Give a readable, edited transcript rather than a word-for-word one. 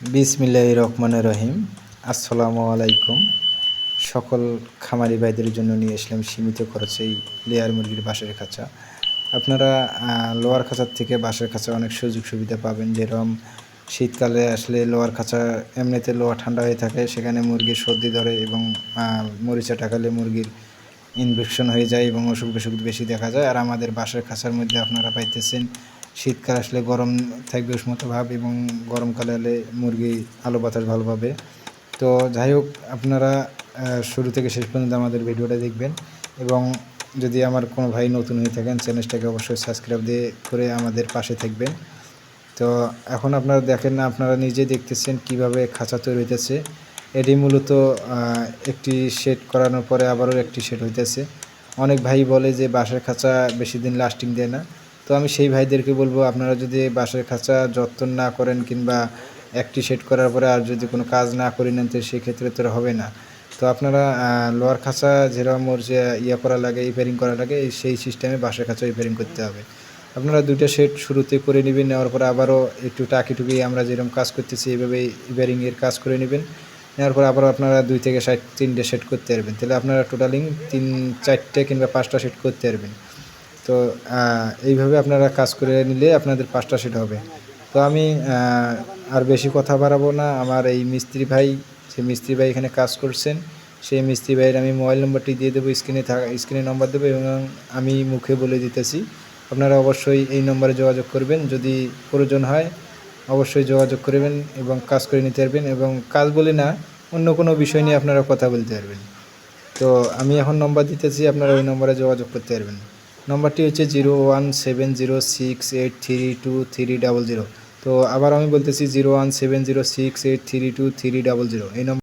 বিসমিল্লাহির রহমানির রহিম। আসসালামু আলাইকুম। সকল খামারি ভাইদের জন্য নিয়ে আসলাম সীমিত খরচেই লেয়ার মুরগির বাঁশের খাঁচা। আপনারা লোয়ার খাঁচার থেকে বাঁশের খাঁচা অনেক সুযোগ সুবিধা পাবেন। যেরকম শীতকালে আসলে লোয়ার খাঁচা এমনিতে লোয়া ঠান্ডা হয়ে থাকে, সেখানে মুরগির সর্দি ধরে এবং মরিচা টাকালে মুরগির ইনফেকশন হয়ে যায় এবং অসুখ বিসুখ বেশি দেখা যায়। আর আমাদের বাঁশের খাঁচার মধ্যে আপনারা পাইতেছেন শীতকাল আসলে গরম থাকবে উষ্ণতা ভাব, এবং গরমকালে হলে মুরগি আলো বাতাস ভালো পাবে। তো যাই হোক, আপনারা শুরু থেকে শেষ পর্যন্ত আমাদের ভিডিওটা দেখবেন, এবং যদি আমার কোনো ভাই নতুন হয়ে থাকেন চ্যানেলটাকে অবশ্যই সাবস্ক্রাইব দিয়ে করে আমাদের পাশে থাকবেন। তো এখন আপনারা দেখেন না, আপনারা নিজে দেখতেছেন কিভাবে খাঁচা তৈরি হইতেছে। এটি মূলত একটি শেড করানোর পরে আবারও একটি শেড হইতেছে। অনেক ভাই বলে যে বাঁশের খাঁচা বেশি দিন লাস্টিং দেয় না। তো আমি সেই ভাইদেরকে বলবো, আপনারা যদি বাঁশের খাঁচা যত্ন না করেন কিংবা একটি শেড করার পরে আর যদি কোনো কাজ না করে নেন, তো সেক্ষেত্রে তো হবে না। তো আপনারা লোয়ার খাঁচা যেরকম ওর যে করা লাগে, রিপেয়ারিং করা লাগে, সেই সিস্টেমে বাঁশের খাঁচা রিপেয়ারিং করতে হবে। আপনারা দুইটা সেট শুরুতে করে নেবেন, নেওয়ার পরে আবারও একটু টাকিটুকি আমরা যেরকম কাজ করতেছি এইভাবেই রিপেয়ারিংয়ের কাজ করে নেবেন। নেওয়ার পরে আবারও আপনারা 2 থেকে 3টে সেট করতে পারবেন। তাহলে আপনারা টোটালিং 4টে কিংবা 5টা সেট করতে পারবেন। তো এইভাবে আপনারা কাজ করে নিলে আপনাদের 5টা সেট হবে। তো আমি আর বেশি কথা বাড়াবো না। আমার এই মিস্ত্রি ভাই, যে মিস্ত্রি ভাই এখানে কাজ করছেন, সেই মিস্ত্রি ভাইয়ের আমি মোবাইল নম্বরটি দিয়ে দেবো, স্ক্রিনে নম্বর দেবো, এবং আমি মুখে বলে দিতেছি। আপনারা অবশ্যই এই নম্বরে যোগাযোগ করবেন। যদি প্রয়োজন হয় অবশ্যই যোগাযোগ করবেন এবং কাজ করে নিতে পারবেন, এবং কাজ বলে না, অন্য কোনো বিষয় নিয়ে আপনারা কথা বলতে পারবেন। তো আমি এখন নম্বর দিতেছি, আপনারা ওই নম্বরে যোগাযোগ করতে পারবেন। নম্বরটি হচ্ছে 01706832300। তো আবার আমি বলতেছি 01706832300। এই নম্বর